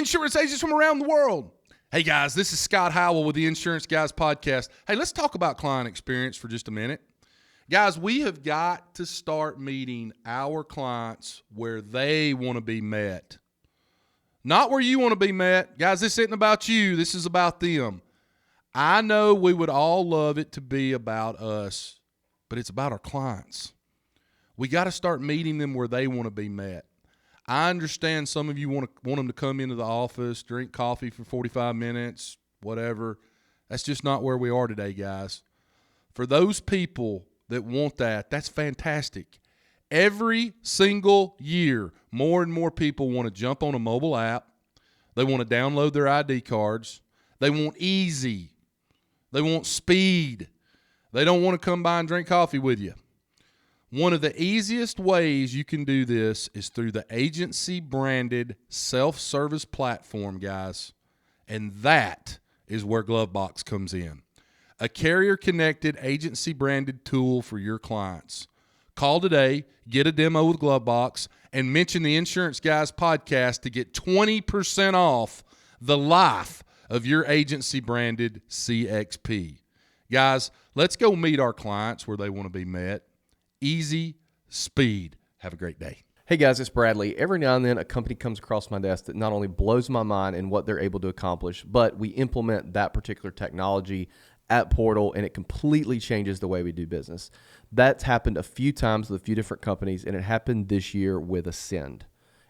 Insurance agents from around the world. Hey guys, this is Scott Howell with the Insurance Guys Podcast. Hey, let's talk about client experience for just a minute. Guys, we have got to start meeting our clients where they want to be met. Not where you want to be met. Guys, this isn't about you. This is about them. I know we would all love it to be about us, but it's about our clients. We got to start meeting them where they want to be met. I understand some of you want them to come into the office, drink coffee for 45 minutes, whatever. That's just not where we are today, guys. For those people that want that, that's fantastic. Every single year, more and more people want to jump on a mobile app. They want to download their ID cards. They want easy. They want speed. They don't want to come by and drink coffee with you. One of the easiest ways you can do this is through the agency-branded self-service platform, guys. And that is where Glovebox comes in. A carrier-connected, agency-branded tool for your clients. Call today, get a demo with Glovebox, and mention the Insurance Guys Podcast to get 20% off the life of your agency-branded CXP. Guys, let's go meet our clients where they want to be met. Easy, speed. Have a great day. Hey guys, it's Bradley. Every now and then a company comes across my desk that not only blows my mind in what they're able to accomplish, but we implement that particular technology at Portal and it completely changes the way we do business. That's happened a few times with a few different companies, and it happened this year with Ascend.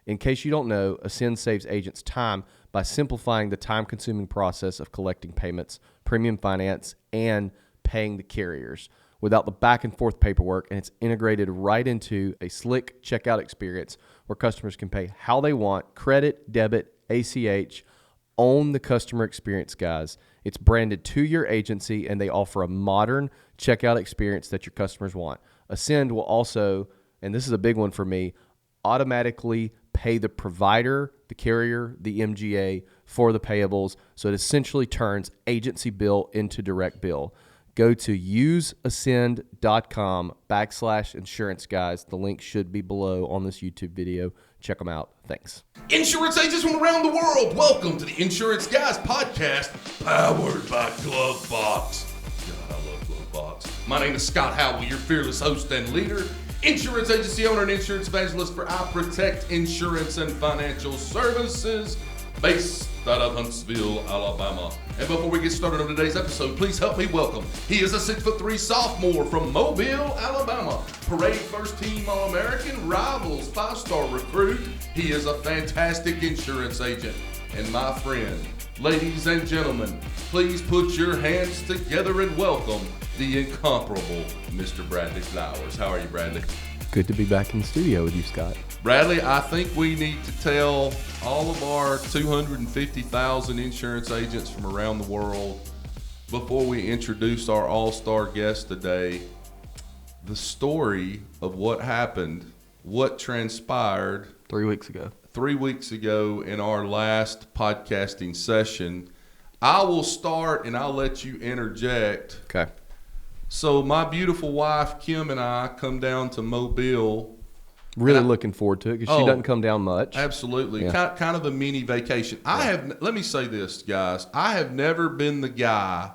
In case you don't know, Ascend saves agents time by simplifying the time-consuming process of collecting payments, premium finance, and paying the carriers without the back and forth paperwork, and it's integrated right into a slick checkout experience where customers can pay how they want, credit, debit, ACH. Own the customer experience, guys. It's branded to your agency, and they offer a modern checkout experience that your customers want. Ascend will also, and this is a big one for me, automatically pay the provider, the carrier, the MGA for the payables, so it essentially turns agency bill into direct bill. Go to useascend.com/insurance guys. The link should be below on this YouTube video. Check them out. Thanks. Insurance agents from around the world, welcome to the Insurance Guys Podcast, powered by Glovebox. God, I love Glovebox. My name is Scott Howell, your fearless host and leader, insurance agency owner and insurance evangelist for I Protect Insurance and Financial Services, based out of Huntsville, Alabama. And before we get started on today's episode, please help me welcome. He is a 6'3" sophomore from Mobile, Alabama. Parade first team All-American, Rivals 5-star recruit. He is a fantastic insurance agent. And my friend, ladies and gentlemen, please put your hands together and welcome the incomparable Mr. Bradley Flowers. How are you, Bradley? Good to be back in the studio with you, Scott. Bradley, I think we need to tell all of our 250,000 insurance agents from around the world, before we introduce our all-star guest today, the story of what happened, what transpired 3 weeks ago. 3 weeks ago in our last podcasting session. I will start and I'll let you interject. Okay. So my beautiful wife, Kim, and I come down to Mobile. Really looking forward to it because she doesn't come down much. Absolutely. Yeah. Kind of a mini vacation. Let me say this, guys. I have never been the guy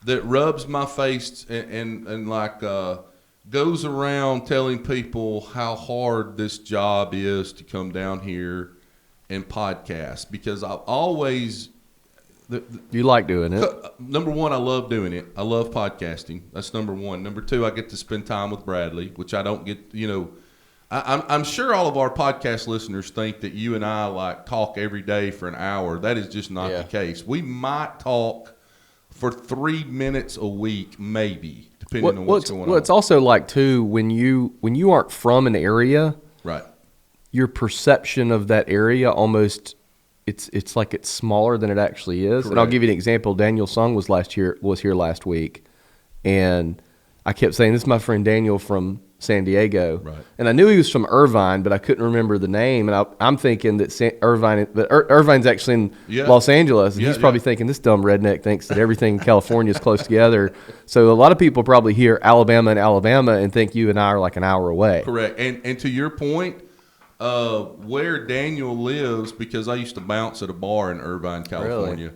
that rubs my face and goes around telling people how hard this job is to come down here and podcast, because I've always... You like doing it? Number one, I love doing it. I love podcasting. That's number one. Number two, I get to spend time with Bradley, which I don't get, I'm sure all of our podcast listeners think that you and I talk every day for an hour. That is just not the case. We might talk for 3 minutes a week, maybe, depending on what's going on. Well, it's also like too, when you aren't from an area, right? Your perception of that area almost it's like it's smaller than it actually is. Correct. And I'll give you an example. Daniel Sung was here last week, and I kept saying, "This is my friend Daniel from San Diego," right? And I knew he was from Irvine, but I couldn't remember the name. And I'm thinking that Irvine's actually in Los Angeles, and he's probably thinking this dumb redneck thinks that everything in California is close together. So a lot of people probably hear Alabama and think you and I are like an hour away. Correct. And to your point, where Daniel lives, because I used to bounce at a bar in Irvine, California.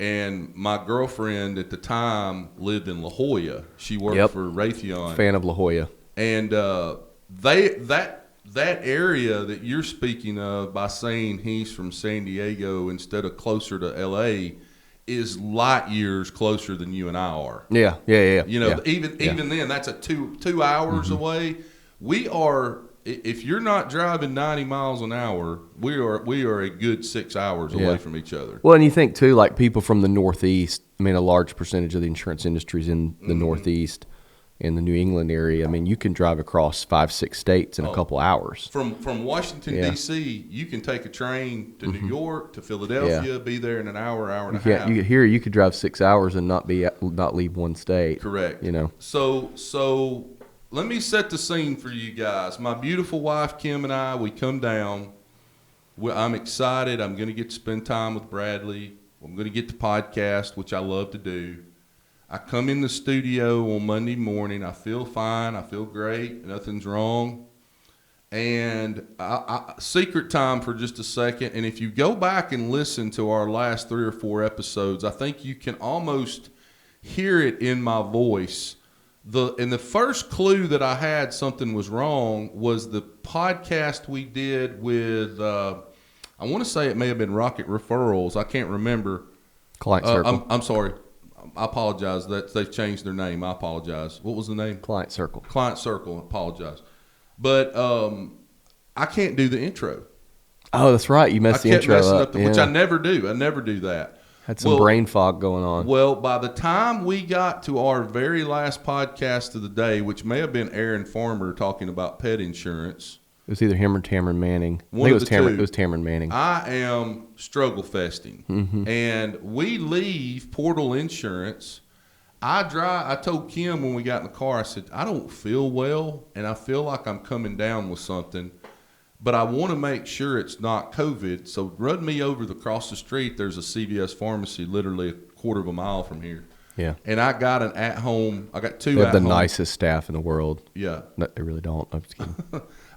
And my girlfriend at the time lived in La Jolla. She worked for Raytheon. Fan of La Jolla. And that area that you're speaking of by saying he's from San Diego instead of closer to L.A. is light years closer than you and I are. Yeah. You know, even then, that's a two hours away. We are. If you're not driving 90 miles an hour, we are a good 6 hours away from each other. Well, and you think too, like people from the Northeast. I mean, a large percentage of the insurance industry is in the Northeast, in the New England area. I mean, you can drive across 5-6 states in a couple hours. From Washington D.C., you can take a train to New York to Philadelphia, be there in an hour and a half. You could drive 6 hours and not leave one state. Correct. You know. So. Let me set the scene for you guys. My beautiful wife, Kim, and I, we come down. I'm excited. I'm going to get to spend time with Bradley. I'm going to get the podcast, which I love to do. I come in the studio on Monday morning. I feel fine. I feel great. Nothing's wrong. And secret time for just a second. And if you go back and listen to our last 3 or 4 episodes, I think you can almost hear it in my voice. The first clue that I had something was wrong was the podcast we did with, I want to say it may have been Rocket Referrals. I can't remember. Client Circle. I'm sorry. I apologize. They've changed their name. I apologize. What was the name? Client Circle. Client Circle. I apologize. But I can't do the intro. Oh, that's right. You messed the intro up. Which I never do. I never do that. Had some brain fog going on. Well, by the time we got to our very last podcast of the day, which may have been Aaron Farmer talking about pet insurance. It was either him or Tamron Manning. It was Tamron Manning. I am struggle festing. Mm-hmm. And we leave Portal Insurance. I told Kim when we got in the car, I said, I don't feel well, and I feel like I'm coming down with something. But I want to make sure it's not COVID, so run me over across the street. There's a CVS pharmacy literally a quarter of a mile from here. Yeah. And I got an at-home. I got 2 at-home. They have the nicest staff in the world. Yeah. No, they really don't. I'm just kidding.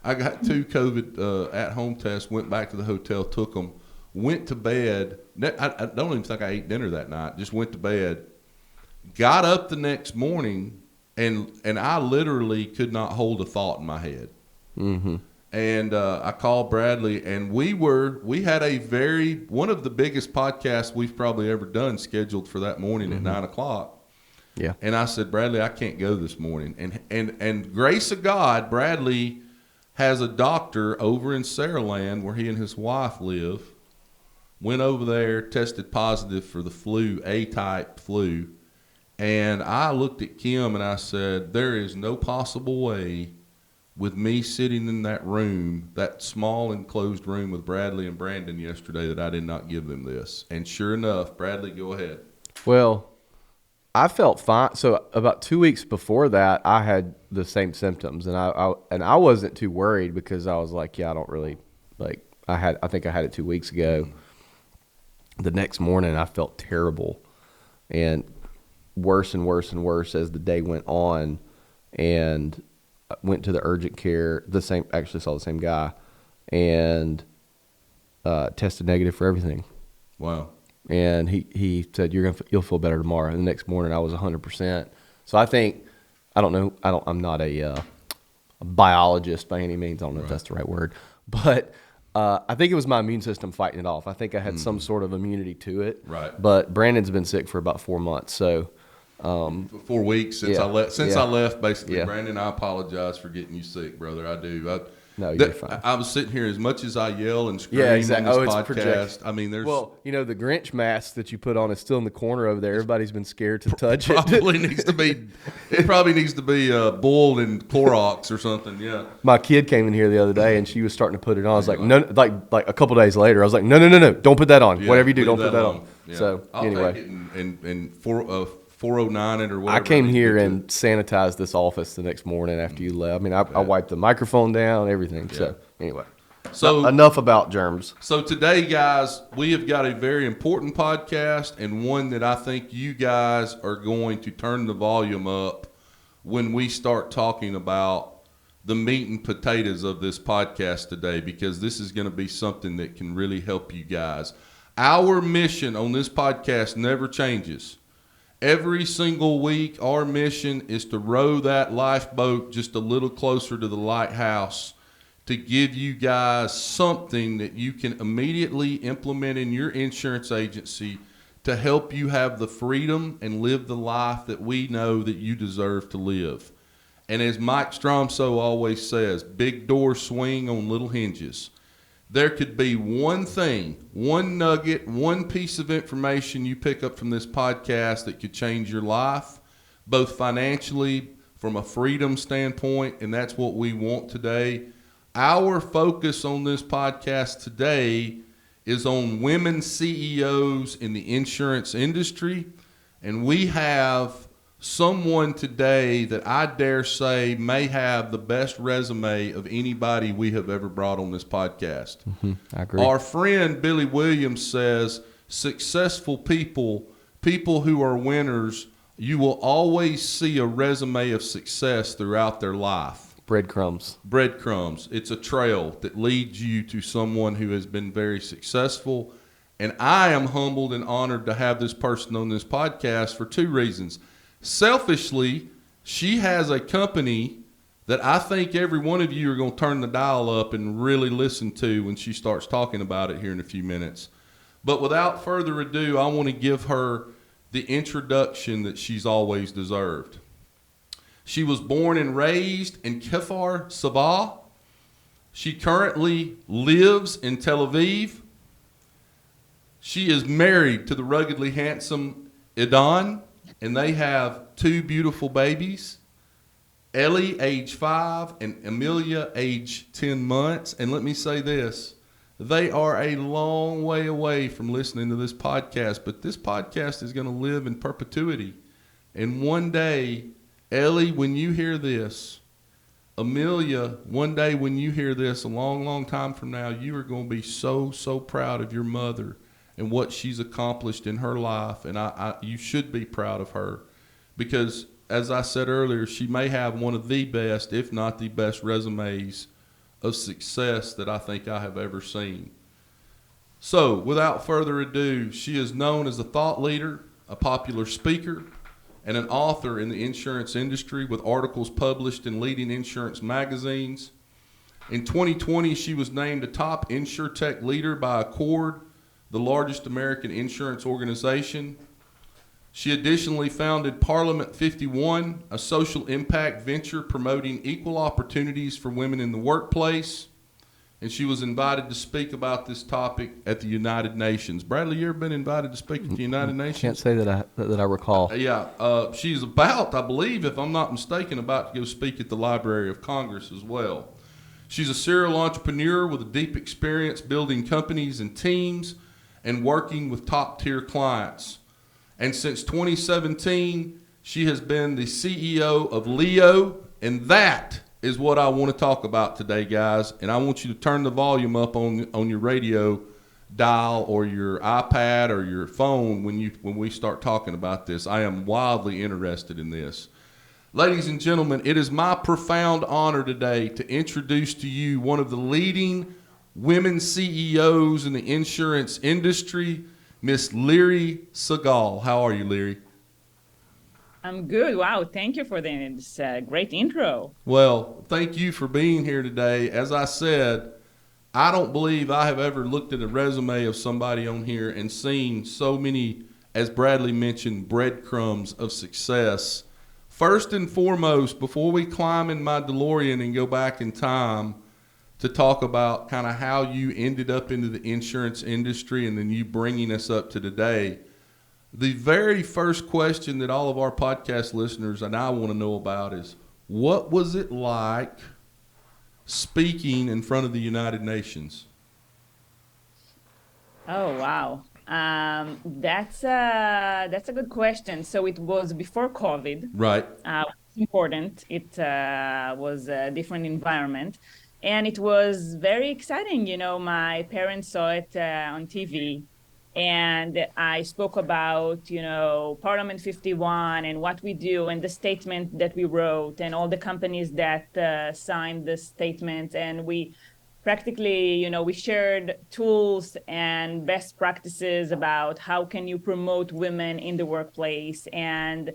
I got 2 COVID at-home tests, went back to the hotel, took them, went to bed. I don't even think I ate dinner that night. Just went to bed. Got up the next morning, and I literally could not hold a thought in my head. Mm-hmm. And I called Bradley, and we had one of the biggest podcasts we've probably ever done scheduled for that morning at 9 o'clock. Yeah. And I said, Bradley, I can't go this morning. And grace of God, Bradley has a doctor over in Saraland where he and his wife live. Went over there, tested positive for the flu, A-type flu. And I looked at Kim and I said, there is no possible way with me sitting in that room, that small enclosed room with Bradley and Brandon yesterday, that I did not give them this. And sure enough, Bradley, go ahead. Well, I felt fine. So about 2 weeks before that, I had the same symptoms, and I wasn't too worried because I was like, yeah, I don't really like. I think I had it 2 weeks ago. The next morning, I felt terrible, and worse and worse and worse as the day went on, and went to the urgent care. Actually saw the same guy, and tested negative for everything. Wow. And he said you'll feel better tomorrow. And the next morning I was 100%. So I think I'm not a biologist by any means. I don't know if that's the right word, but I think it was my immune system fighting it off. I think I had some sort of immunity to it. Right. But Brandon's been sick for about 4 months, so. 4 weeks since I left. I left, basically, Yeah. Brandon, I apologize for getting you sick, brother. I do. No, you're fine. I was sitting here, as much as I yell and scream exactly. on this it's podcast. projected. I mean, there's the Grinch mask that you put on is still in the corner over there. Everybody's been scared to touch it probably it. needs to be boiled in Clorox or something. Yeah. My kid came in here the other day and she was starting to put it on. I was like, no, like a couple days later, I was like, no, don't put that on. Yeah, whatever you do, don't put that on. Yeah. So I'll anyway, take it and 409 it or whatever. I came here and sanitized this office the next morning after you left. I mean, I wiped the microphone down, everything. Yeah. So anyway, enough about germs. So today, guys, we have got a very important podcast, and one that I think you guys are going to turn the volume up when we start talking about the meat and potatoes of this podcast today, because this is going to be something that can really help you guys. Our mission on this podcast never changes. Every single week, our mission is to row that lifeboat just a little closer to the lighthouse, to give you guys something that you can immediately implement in your insurance agency to help you have the freedom and live the life that we know that you deserve to live. And as Mike Stromso always says, big doors swing on little hinges. There could be one thing, one nugget, one piece of information you pick up from this podcast that could change your life, both financially, from a freedom standpoint, and that's what we want today. Our focus on this podcast today is on women CEOs in the insurance industry, and we have someone today that I dare say may have the best resume of anybody we have ever brought on this podcast. I agree. Our friend Billy Williams says, successful people, people who are winners, you will always see a resume of success throughout their life. Breadcrumbs. Breadcrumbs. It's a trail that leads you to someone who has been very successful. And I am humbled and honored to have this person on this podcast for two reasons. Selfishly, she has a company that I think every one of you are going to turn the dial up and really listen to when she starts talking about it here in a few minutes. But without further ado, I want to give her the introduction that she's always deserved. She was born and raised in Kfar Saba. She currently lives in Tel Aviv. She is married to the ruggedly handsome Idan, and they have two beautiful babies, Ellie, age 5, and Amelia, age 10 months. And let me say this, they are a long way away from listening to this podcast, but this podcast is going to live in perpetuity. And one day, Ellie, when you hear this, Amelia, one day when you hear this, a long, long time from now, you are going to be so, so proud of your mother and what she's accomplished in her life. And you should be proud of her because, as I said earlier, she may have one of the best, if not the best, resumes of success that I think I have ever seen. So, without further ado, she is known as a thought leader, a popular speaker, and an author in the insurance industry with articles published in leading insurance magazines. In 2020, she was named a top InsurTech leader by Accord, the largest American insurance organization. She additionally founded Parliament 51, a social impact venture promoting equal opportunities for women in the workplace. And she was invited to speak about this topic at the United Nations. Bradley, you ever been invited to speak at the United Nations? Can't say that I recall. She's about, I believe, if I'm not mistaken, about to go speak at the Library of Congress as well. She's a serial entrepreneur with a deep experience building companies and teams and working with top-tier clients. And since 2017, she has been the CEO of Leo, and that is what I want to talk about today, guys. And I want you to turn the volume up on your radio dial or your iPad or your phone when we start talking about this. I am wildly interested in this. Ladies and gentlemen, it is my profound honor today to introduce to you one of the leading women CEOs in the insurance industry, Miss Liri Segal. How are you, Liri? I'm good. Wow. Thank you for this great intro. Well, thank you for being here today. As I said, I don't believe I have ever looked at a resume of somebody on here and seen so many, as Bradley mentioned, breadcrumbs of success. First and foremost, before we climb in my DeLorean and go back in time to talk about kind of how you ended up into the insurance industry and then you bringing us up to today, the very first question that all of our podcast listeners and I want to know about is, what was it like speaking in front of the United Nations? Oh, wow. That's a good question. So it was before COVID. Right. It's important. It was a different environment. And it was very exciting. You know, my parents saw it on TV. And I spoke about, Parliament 51 and what we do and the statement that we wrote and all the companies that signed the statement. And we practically, we shared tools and best practices about how can you promote women in the workplace. And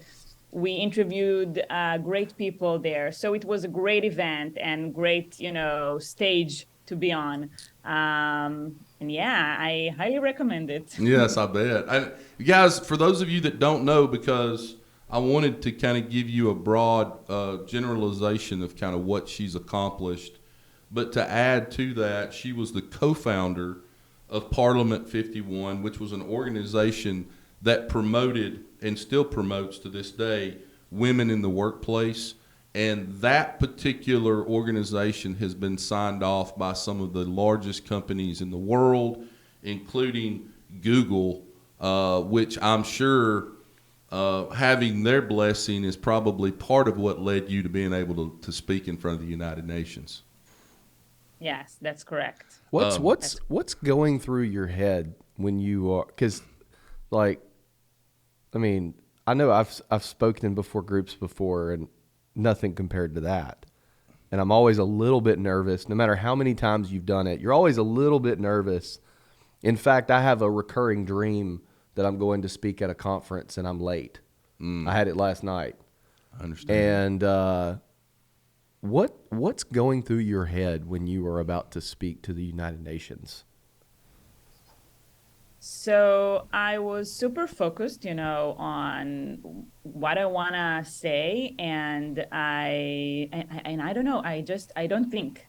we interviewed great people there. So it was a great event and great, stage to be on. And yeah, I highly recommend it. Yes, I bet. Guys, for those of you that don't know, because I wanted to kind of give you a broad generalization of kind of what she's accomplished, but to add to that, she was the co-founder of Parliament 51, which was an organization that promoted and still promotes to this day women in the workplace. And that particular organization has been signed off by some of the largest companies in the world, including Google, which I'm sure having their blessing is probably part of what led you to being able to speak in front of the United Nations. Yes, that's correct. What's going through your head when you are, because I know I've spoken before groups before and nothing compared to that. And I'm always a little bit nervous. No matter how many times you've done it, you're always a little bit nervous. In fact, I have a recurring dream that I'm going to speak at a conference and I'm late. I had it last night. I understand. And what's going through your head when you are about to speak to the United Nations? So I was super focused, on what I want to say, and I don't know. I don't think.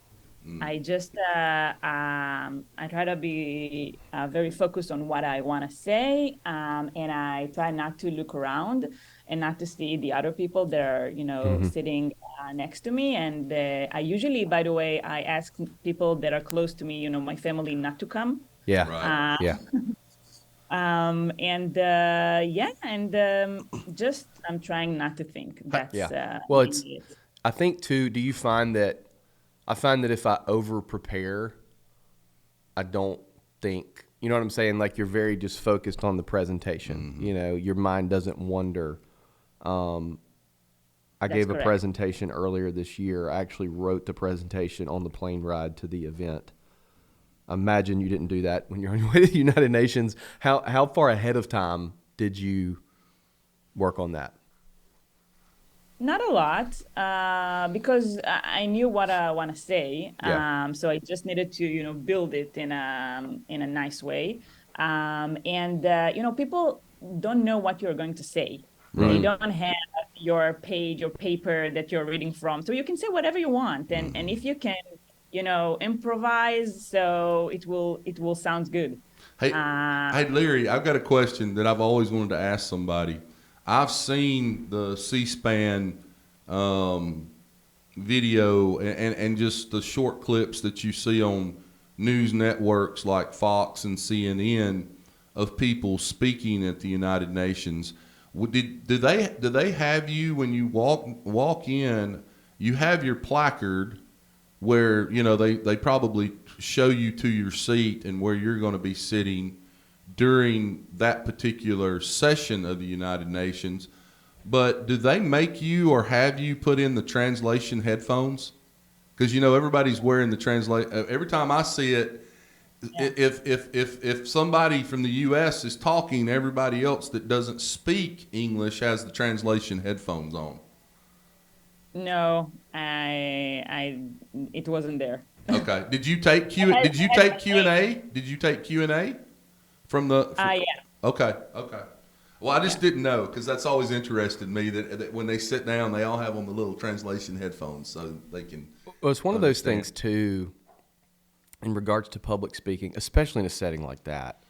I just I try to be very focused on what I want to say, and I try not to look around and not to see the other people that are sitting next to me. And I usually, by the way, I ask people that are close to me, my family, not to come. Yeah. Right. Yeah. Just I'm trying not to think. That's Well, it's. I think too. Do you find that? I find that if I over prepare, I don't think. You know what I'm saying? Like you're very just focused on the presentation. Mm-hmm. Your mind doesn't wander. I gave a presentation earlier this year. I actually wrote the presentation on the plane ride to the event. Imagine you didn't do that when you're on your way to the United Nations. How far ahead of time did you work on that? Not a lot, because I knew what I want to say. Yeah. So I just needed to, build it in a nice way. People don't know what you're going to say. They don't have your page or paper that you're reading from. So you can say whatever you want. And if you can, improvise, so it will sound good. Hey, Liri, I've got a question that I've always wanted to ask somebody. I've seen the C-SPAN video and just the short clips that you see on news networks like Fox and CNN of people speaking at the United Nations. Do they have you when you walk in? You have your placard where they probably show you to your seat and where you're going to be sitting during that particular session of the United Nations. But do they make you or have you put in the translation headphones? Because everybody's wearing the translate. Every time I see it, yeah. If somebody from the U.S. is talking, everybody else that doesn't speak English has the translation headphones on. No, it wasn't there. Okay. Did you take Q&A? Did you take Q&A from the? Yeah. Okay. Well, I just didn't know because that's always interested me that when they sit down, they all have on the little translation headphones so they can. Well, it's one of those things too. In regards to public speaking, especially in a setting like that,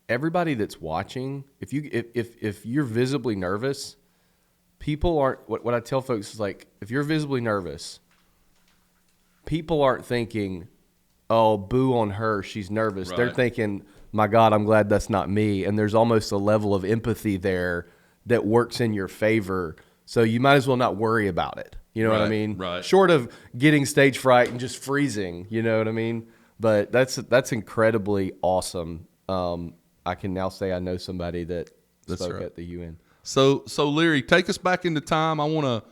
everybody that's watching, if you're visibly nervous, people aren't. What I tell folks is like, if you're visibly nervous, people aren't thinking, "Oh, boo on her, she's nervous." Right. They're thinking, "My God, I'm glad that's not me." And there's almost a level of empathy there that works in your favor. So you might as well not worry about it. You know what I mean? Right. Short of getting stage fright and just freezing, you know what I mean? But that's incredibly awesome. I can now say I know somebody that spoke right. at the UN. So Liri, take us back into time. I want to,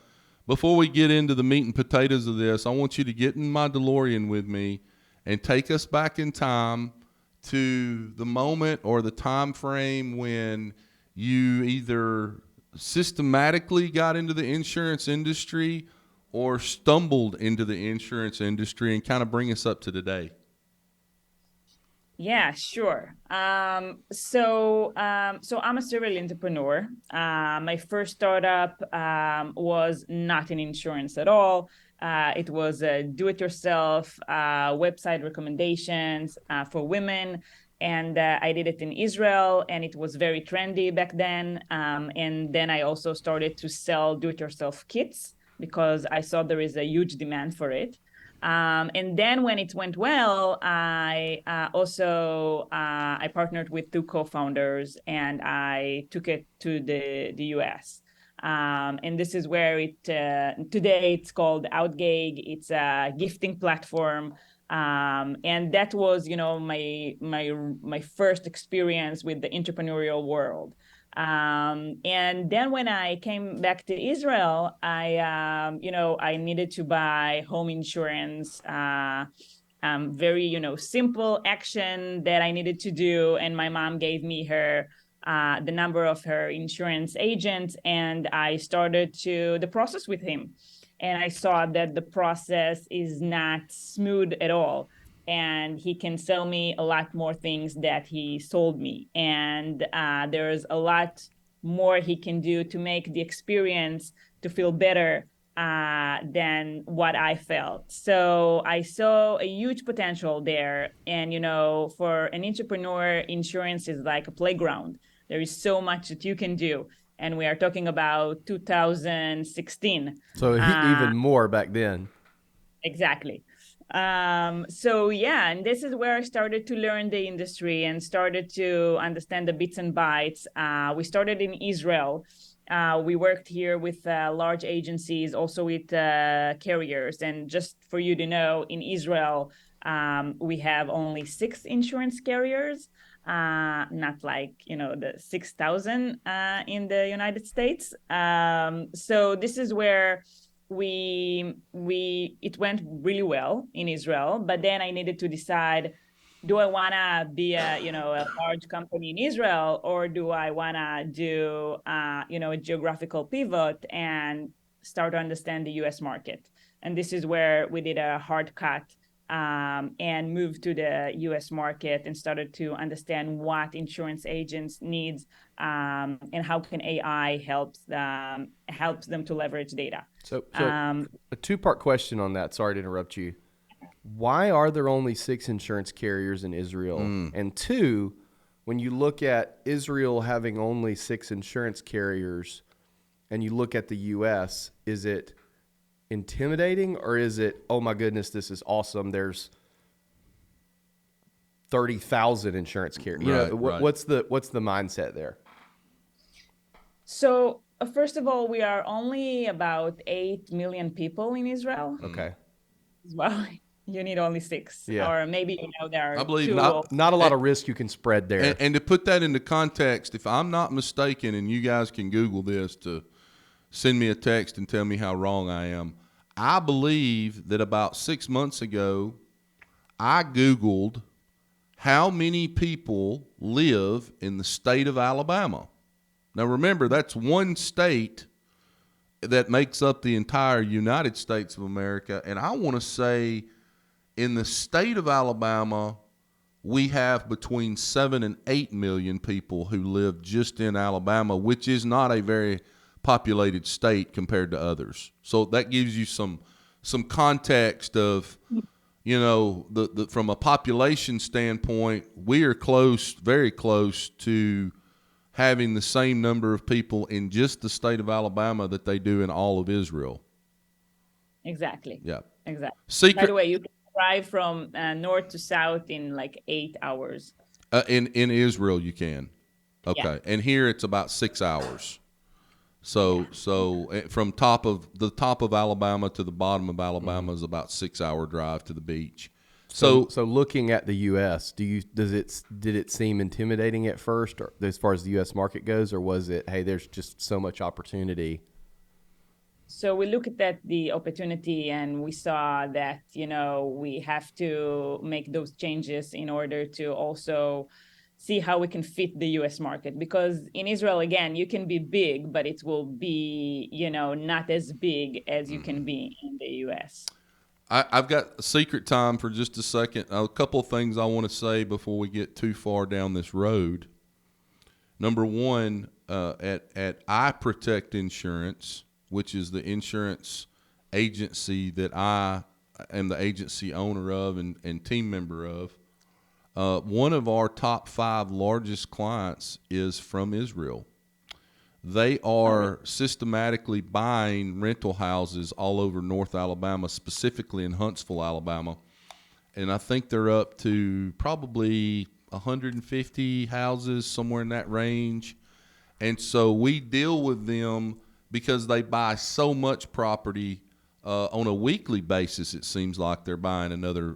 before we get into the meat and potatoes of this, I want you to get in my DeLorean with me and take us back in time to the moment or the time frame when you either systematically got into the insurance industry or stumbled into the insurance industry, and kind of bring us up to today. Yeah, sure. So I'm a serial entrepreneur. My first startup was not in insurance at all. It was a do-it-yourself website recommendations for women, and I did it in Israel, and it was very trendy back then. And then I also started to sell do-it-yourself kits because I saw there is a huge demand for it. And then when it went well, I I partnered with two co-founders and I took it to the US. And this is where today it's called Outgag. It's a gifting platform. And that was, my first experience with the entrepreneurial world. And then when I came back to Israel, I needed to buy home insurance, very, simple action that I needed to do. And my mom gave me the number of her insurance agents, and I started the process with him. And I saw that the process is not smooth at all, and he can sell me a lot more things that he sold me. And there's a lot more he can do to make the experience to feel better than what I felt. So I saw a huge potential there. And, for an entrepreneur, insurance is like a playground. There is so much that you can do. And we are talking about 2016. So even more back then. Exactly. And this is where I started to learn the industry and started to understand the bits and bytes. We started in Israel. We worked here with large agencies, also with carriers. And just for you to know, in Israel, we have only 6 insurance carriers, not like, the 6,000 in the United States. So this is where it went really well in Israel, but then I needed to decide, do I want to be a large company in Israel, or do I want to do a geographical pivot and start to understand the US market? And this is where we did a hard cut and moved to the US market and started to understand what insurance agents needs, and how can AI helps them to leverage data. So a 2-part question on that. Sorry to interrupt you. Why are there only 6 insurance carriers in Israel? And 2, when you look at Israel having only 6 insurance carriers and you look at the US, is it intimidating, or is it, oh my goodness, this is awesome, there's 30,000 insurance carriers? Right. What's the mindset there? So first of all, we are only about 8 million people in Israel. Okay. Well, you need only 6, or maybe there are I believe 2. Not a lot of risk you can spread there. And to put that into context, if I'm not mistaken, and you guys can Google this to send me a text and tell me how wrong I am, I believe that about 6 months ago, I Googled how many people live in the state of Alabama. Now remember, that's one state that makes up the entire United States of America. And I want to say in the state of Alabama, we have between 7 and 8 million people who live just in Alabama, which is not a very populated state compared to others. So that gives you some context of, the from a population standpoint, we are very close to having the same number of people in just the state of Alabama that they do in all of Israel. Exactly. Yeah. Exactly. By the way, you can drive from north to south in like 8 hours. In Israel, you can. Okay. Yeah. And here it's about 6 hours. So from the top of Alabama to the bottom of Alabama is about 6 hour drive to the beach. So looking at the U.S., did it seem intimidating at first, or as far as the U.S. market goes, or was it, hey, there's just so much opportunity? So we looked at the opportunity and we saw that, we have to make those changes in order to also see how we can fit the US market. Because in Israel, again, you can be big, but it will be, not as big as you can be in the US. I've got a secret time for just a second. A couple of things I want to say before we get too far down this road. Number one, at I Protect Insurance, which is the insurance agency that I am the agency owner of and team member of, one of our top 5 largest clients is from Israel. They are systematically buying rental houses all over North Alabama, specifically in Huntsville, Alabama. And I think they're up to probably 150 houses, somewhere in that range. And so we deal with them because they buy so much property on a weekly basis. It seems like they're buying another.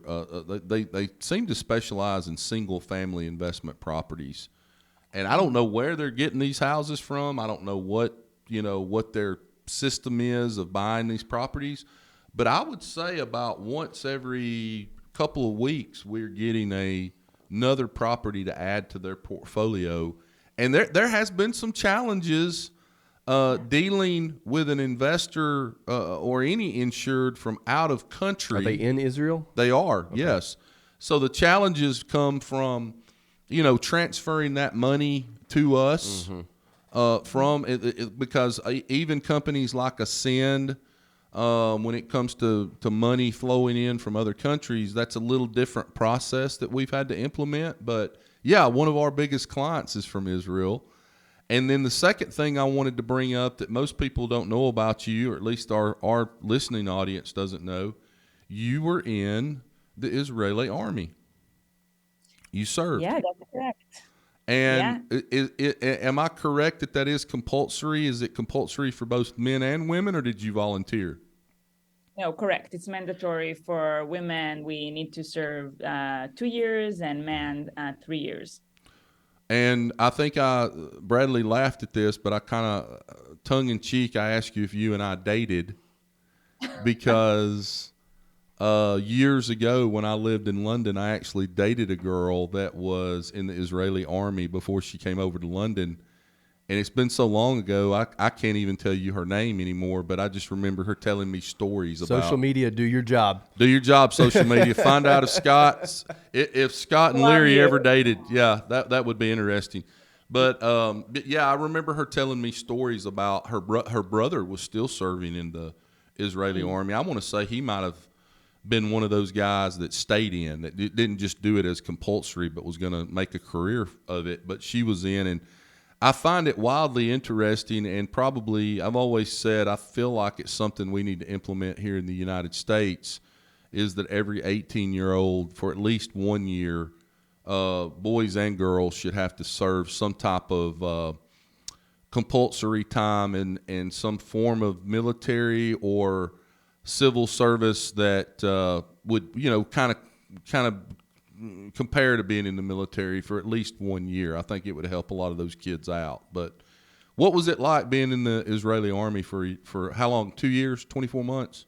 They seem to specialize in single family investment properties, and I don't know where they're getting these houses from. I don't know what their system is of buying these properties, but I would say about once every couple of weeks we're getting another property to add to their portfolio, and there has been some challenges. Dealing with an investor or any insured from out of country. Are they in Israel? They are, okay. Yes. So the challenges come from, transferring that money to us from it, because even companies like Ascend, when it comes to money flowing in from other countries, that's a little different process that we've had to implement. But, yeah, one of our biggest clients is from Israel. And then the second thing I wanted to bring up that most people don't know about you, or at least our listening audience doesn't know, you were in the Israeli army. You served. Yeah, that's correct. And am I correct that is compulsory? Is it compulsory for both men and women, or did you volunteer? No, correct. It's mandatory for women. We need to serve 2 years, and men 3 years. And I think Bradley laughed at this, but I kind of tongue-in-cheek, I asked you if you and I dated because years ago when I lived in London, I actually dated a girl that was in the Israeli army before she came over to London. And it's been so long ago, I can't even tell you her name anymore, but I just remember her telling me stories about... Social media, do your job. Do your job, social media. Find out if Scott and Liri ever dated. Yeah, that would be interesting. But yeah, I remember her telling me stories about her brother was still serving in the Israeli army. I want to say he might have been one of those guys that stayed in, that didn't just do it as compulsory, but was going to make a career of it. But she was in, and I find it wildly interesting, and probably I've always said I feel like it's something we need to implement here in the United States, is that every 18-year-old for at least 1 year, boys and girls should have to serve some type of compulsory time in some form of military or civil service that would, kind of compare to being in the military for at least 1 year. I think it would help a lot of those kids out. But what was it like being in the Israeli army for how long? 2 years, 24 months?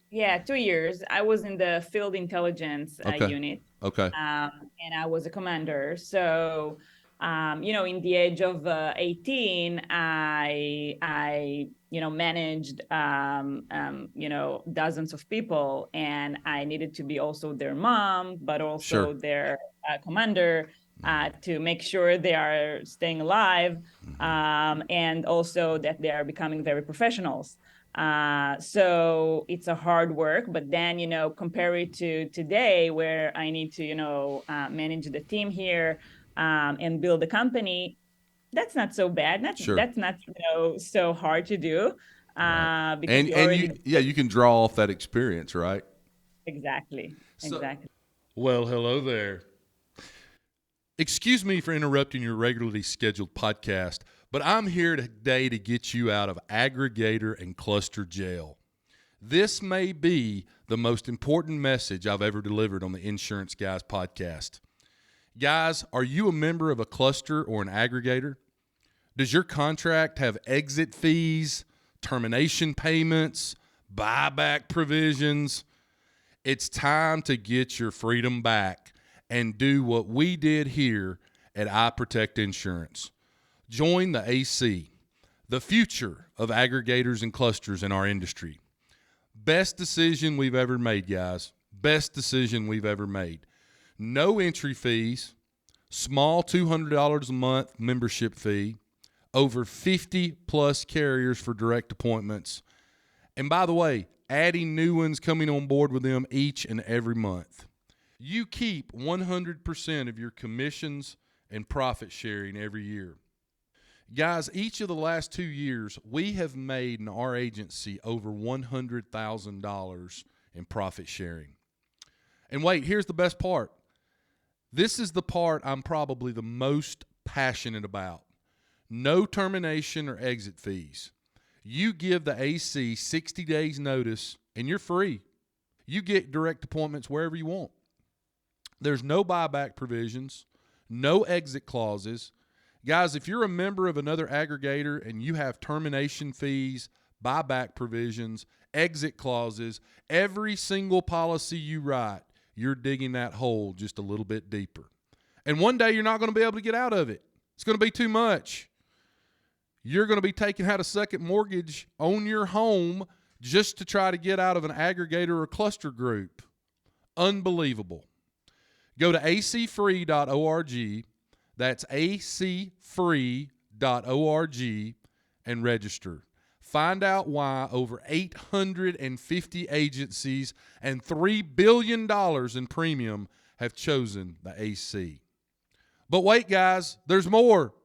Yeah, 2 years. I was in the field intelligence unit. Okay. And I was a commander. So, in the age of 18, I managed, dozens of people, and I needed to be also their mom, but also their commander, to make sure they are staying alive, and also that they are becoming very professionals. So it's a hard work, but then, compare it to today where I need to, manage the team here, and build a company. That's not so bad. That's not so hard to do. Right. Because you can draw off that experience, right? Exactly. Well, hello there. Excuse me for interrupting your regularly scheduled podcast, but I'm here today to get you out of aggregator and cluster jail. This may be the most important message I've ever delivered on the Insurance Guys podcast. Guys, are you a member of a cluster or an aggregator? Does your contract have exit fees, termination payments, buyback provisions? It's time to get your freedom back and do what we did here at iProtect Insurance. Join the AC, the future of aggregators and clusters in our industry. Best decision we've ever made, guys. Best decision we've ever made. No entry fees, small $200 a month membership fee, over 50-plus carriers for direct appointments. And by the way, adding new ones coming on board with them each and every month. You keep 100% of your commissions and profit sharing every year. Guys, each of the last 2 years, we have made in our agency over $100,000 in profit sharing. And wait, here's the best part. This is the part I'm probably the most passionate about. No termination or exit fees. You give the AC 60 days notice, and you're free. You get direct appointments wherever you want. There's no buyback provisions, no exit clauses. Guys, if you're a member of another aggregator and you have termination fees, buyback provisions, exit clauses, every single policy you write, you're digging that hole just a little bit deeper. And one day you're not going to be able to get out of it. It's going to be too much. You're going to be taking out a second mortgage on your home just to try to get out of an aggregator or cluster group. Unbelievable. Go to acfree.org. That's acfree.org and register. Find out why over 850 agencies and $3 billion in premium have chosen the AC. But wait, guys, there's more.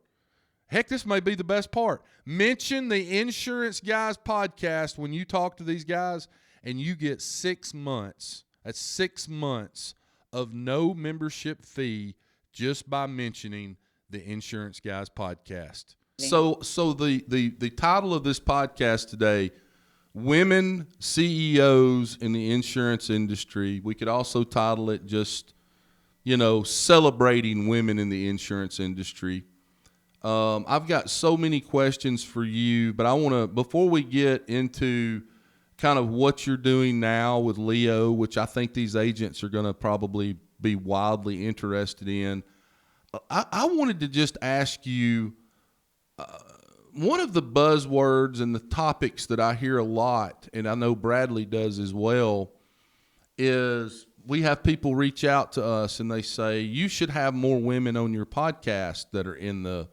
Heck, this may be the best part. Mention the Insurance Guys podcast when you talk to these guys, and you get 6 months. That's 6 months of no membership fee just by mentioning the Insurance Guys podcast. So the title of this podcast today, Women CEOs in the Insurance Industry. We could also title it just, celebrating women in the insurance industry. I've got so many questions for you, but I want to, before we get into kind of what you're doing now with Leo, which I think these agents are going to probably be wildly interested in, I wanted to just ask you, one of the buzzwords and the topics that I hear a lot, and I know Bradley does as well, is we have people reach out to us and they say, you should have more women on your podcast that are in the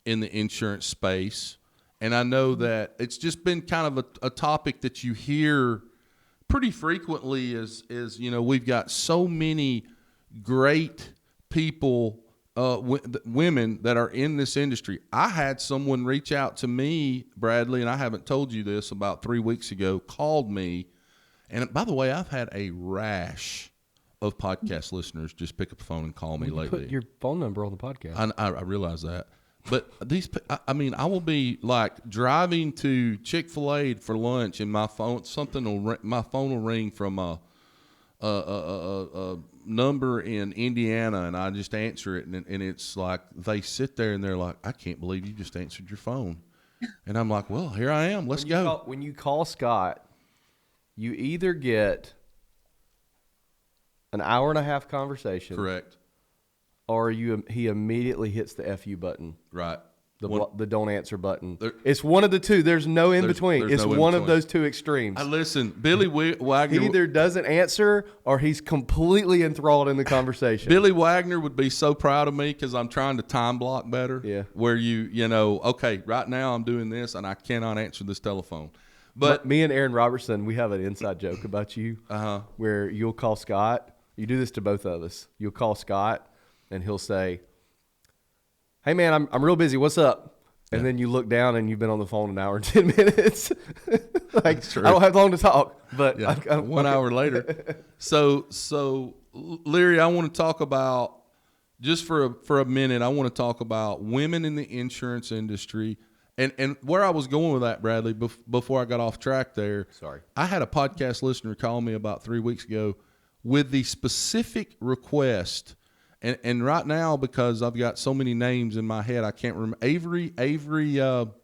insurance space. And I know that it's just been kind of a topic that you hear pretty frequently is we've got so many great people, women that are in this industry. I had someone reach out to me, Bradley, and I haven't told you this, about 3 weeks ago, called me. And by the way, I've had a rash of podcast listeners just pick up the phone and call me lately. Put your phone number on the podcast. I realize that. But I will be like driving to Chick-fil-A for lunch, and my phone will ring from a number in Indiana, and I just answer it, and it's like they sit there and they're like, I can't believe you just answered your phone. And I'm like, well, here I am. Let's go. When you call Scott, you either get an hour and a half conversation. Correct. Or he immediately hits the FU button. Right. The don't answer button. It's one of the two. There's no in between. It's one of those two extremes. Listen, Billy Wagner. He either doesn't answer or he's completely enthralled in the conversation. Billy Wagner would be so proud of me because I'm trying to time block better. Yeah. Where okay, right now I'm doing this and I cannot answer this telephone. But me and Aaron Robertson, we have an inside joke about you. Where you'll call Scott. You do this to both of us. You'll call Scott and he'll say, hey man, I'm real busy. What's up? And then you look down and you've been on the phone an hour and 10 minutes. That's true. I don't have long to talk, but yeah. 1 hour later. So Liri, I want to talk about, just for a minute, I want to talk about women in the insurance industry And where I was going with that, Bradley, before I got off track there. Sorry. I had a podcast listener call me about 3 weeks ago with the specific request. And right now, because I've got so many names in my head, I can't remember. Avery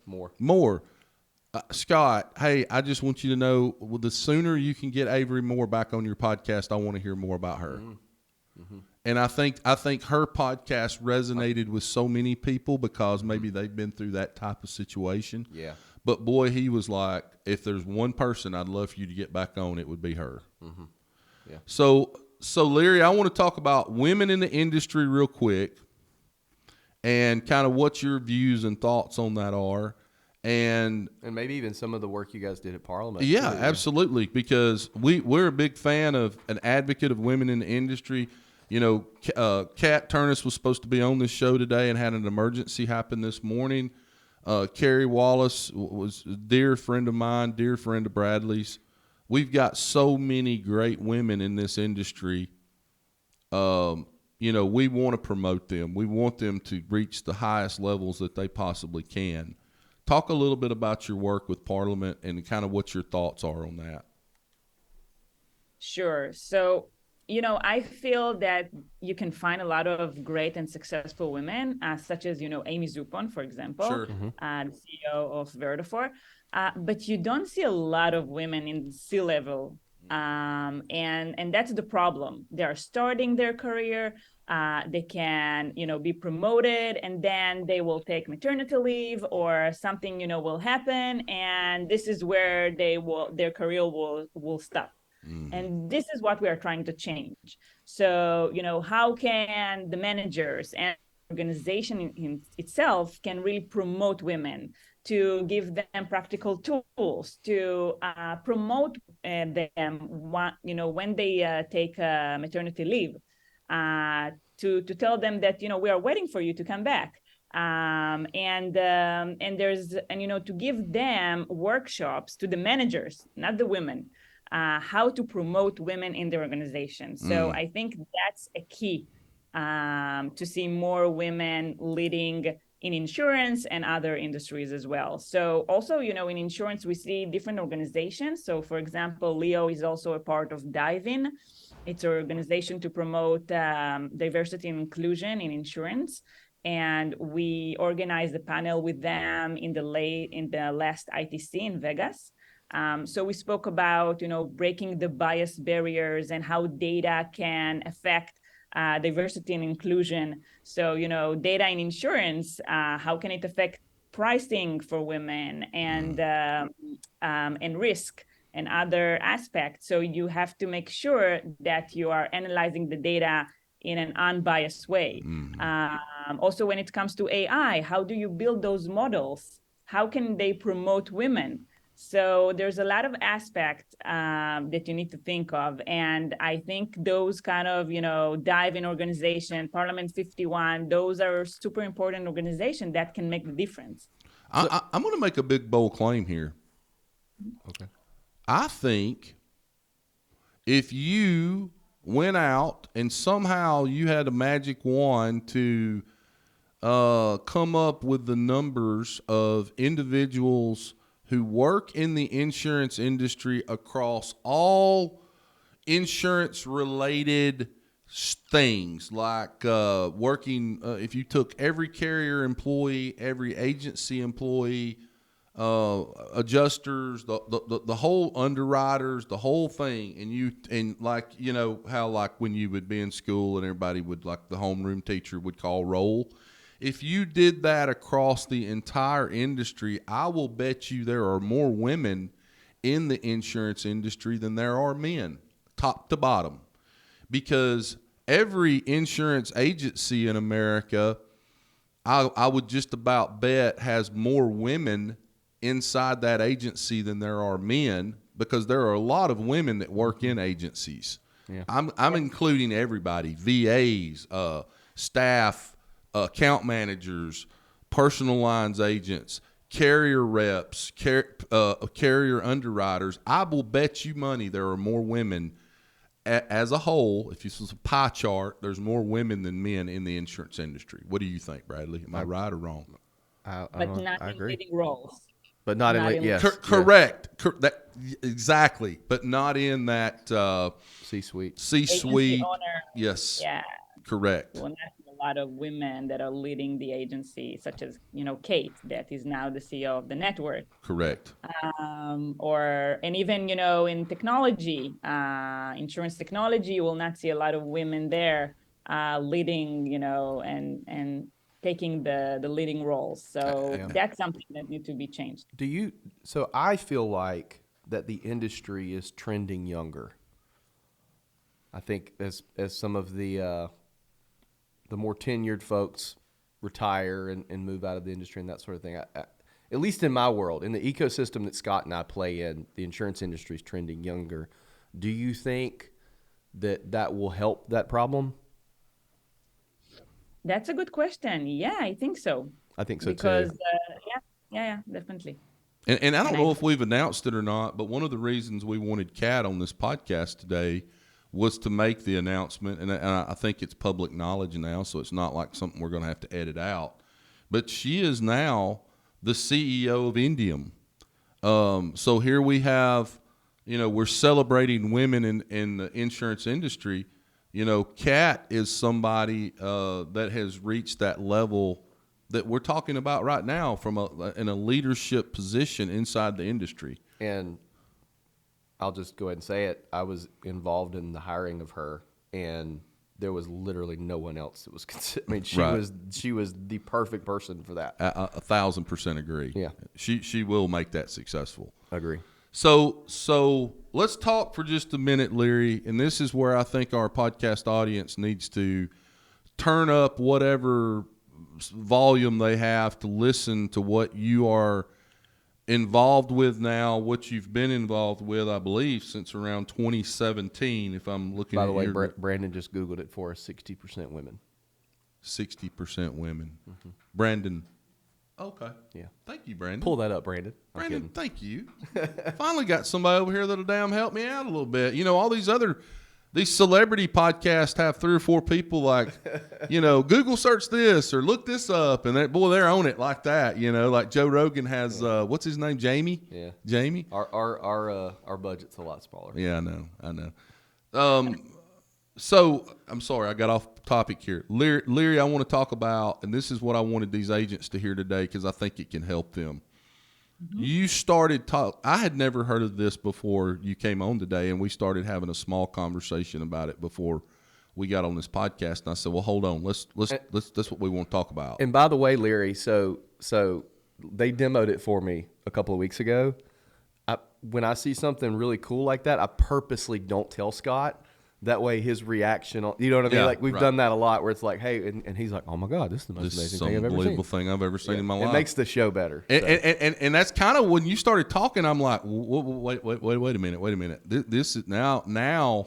Moore. Scott, hey, I just want you to know, well, the sooner you can get Avery Moore back on your podcast, I want to hear more about her. Mm-hmm. And I think her podcast resonated with so many people because maybe they've been through that type of situation. Yeah. But boy, he was like, if there's one person I'd love for you to get back on, it would be her. Mm-hmm. Yeah. So Liri, I want to talk about women in the industry real quick and kind of what your views and thoughts on that are. And maybe even some of the work you guys did at Parliament. Yeah, too. Absolutely. Because we're a big fan of an advocate of women in the industry. You know, Kat Turnus was supposed to be on this show today and had an emergency happen this morning. Carrie Wallace was a dear friend of mine, dear friend of Bradley's. We've got so many great women in this industry. You know, we want to promote them. We want them to reach the highest levels that they possibly can. Talk a little bit about your work with Parliament and kind of what your thoughts are on that. Sure. So, you know, I feel that you can find a lot of great and successful women, such as, you know, Amy Zupon, for example, Sure. The CEO of Vertifor. But you don't see a lot of women in C-level. And that's the problem. They are starting their career. They can, you know, be promoted, and then they will take maternity leave or something, you know, will happen. And this is where their career will stop. And this is what we are trying to change. So, you know, how can the managers and organization in itself can really promote women, to give them practical tools, to promote them, you know, when they take maternity leave, to tell them that, you know, we are waiting for you to come back. And you know, to give them workshops to the managers, not the women, how to promote women in their organization. So I think that's a key to see more women leading in insurance and other industries as well. So also, you know, in insurance, we see different organizations. So for example, Leo is also a part of Dive-In. It's an organization to promote diversity and inclusion in insurance. And we organized a panel with them in the last ITC in Vegas. So we spoke about, you know, breaking the bias barriers and how data can affect diversity and inclusion. So, you know, data in insurance, how can it affect pricing for women and risk and other aspects? So you have to make sure that you are analyzing the data in an unbiased way. Also, when it comes to AI, how do you build those models? How can they promote women? So there's a lot of aspects that you need to think of. And I think those kind of, you know, Dive-In organization, Parliament 51, those are super important organizations that can make the difference. I'm going to make a big, bold claim here. Okay. I think if you went out and somehow you had a magic wand to come up with the numbers of individuals who work in the insurance industry across all insurance-related things, like working, if you took every carrier employee, every agency employee, adjusters, the whole underwriters, the whole thing, and like, you know, how like when you would be in school and everybody would, like the homeroom teacher would call roll. If you did that across the entire industry, I will bet you there are more women in the insurance industry than there are men, top to bottom. Because every insurance agency in America, I would just about bet, has more women inside that agency than there are men, because there are a lot of women that work in agencies. Yeah. I'm including everybody, VAs, staff, account managers, personal lines agents, carrier reps, carrier underwriters. I will bet you money there are more women as a whole. If this was a pie chart, there's more women than men in the insurance industry. What do you think, Bradley? Am I right or wrong? but not I in agree. leading roles. But not Not in in- yes, Correct. Exactly, but not in that C-suite. Agency C-suite. owner. Yes, Yeah. correct. You will not see a lot of women that are leading the agency, such as, Kate, that is now the CEO of the network. Correct. And even, in technology, insurance technology, you will not see a lot of women there leading, and taking the leading roles. So Yeah. that's something that needs to be changed. So I feel like that the industry is trending younger. I think as some of the more tenured folks retire and move out of the industry and that sort of thing, at least in my world, in the ecosystem that Scott and I play in, the insurance industry is trending younger. Do you think that will help that problem? That's a good question. Yeah, I think so. I think so Because, too. yeah, definitely. And I don't And know if we've announced it or not, but one of the reasons we wanted Kat on this podcast today was to make the announcement, and I think it's public knowledge now, so it's not like something we're going to have to edit out. But she is now the CEO of Indium. So here we have, we're celebrating women in the insurance industry. Kat is somebody that has reached that level that we're talking about right now from in a leadership position inside the industry. And I'll just go ahead and say it. I was involved in the hiring of her, and there was literally no one else that was considered. I mean, she was the perfect person for that. 1,000% agree. Yeah. She will make that successful. Agree. So let's talk for just a minute, Liri, and this is where I think our podcast audience needs to turn up whatever volume they have to listen to what you are involved with now, what you've been involved with, I believe, since around 2017, if I'm looking By at the way, your Brandon just Googled it for us, 60% women. 60% women. Mm-hmm. Brandon. Okay. Yeah. Thank you, Brandon. Pull that up, Brandon. Brandon, thank you. Finally got somebody over here that'll damn help me out a little bit. All these celebrity podcasts have 3 or 4 people like, Google search this or look this up. And they're on it like that, like Joe Rogan has, what's his name? Jamie? Yeah. Jamie? Our budget's a lot smaller. Yeah, I know. So I'm sorry, I got off topic here. Liri, I want to talk about, and this is what I wanted these agents to hear today because I think it can help them. Mm-hmm. You started I had never heard of this before you came on today, and we started having a small conversation about it before we got on this podcast. And I said, "Well, hold on, let's that's what we want to talk about." And by the way, Liri, so they demoed it for me a couple of weeks ago. When I see something really cool like that, I purposely don't tell Scott. That way his reaction, you know what I mean? Yeah, like we've done that a lot where it's like, hey, and he's like, oh my God, this is the most amazing thing I've ever seen. Unbelievable thing I've ever seen in my life. It makes the show better. And that's kind of when you started talking, I'm like, wait a minute. This is now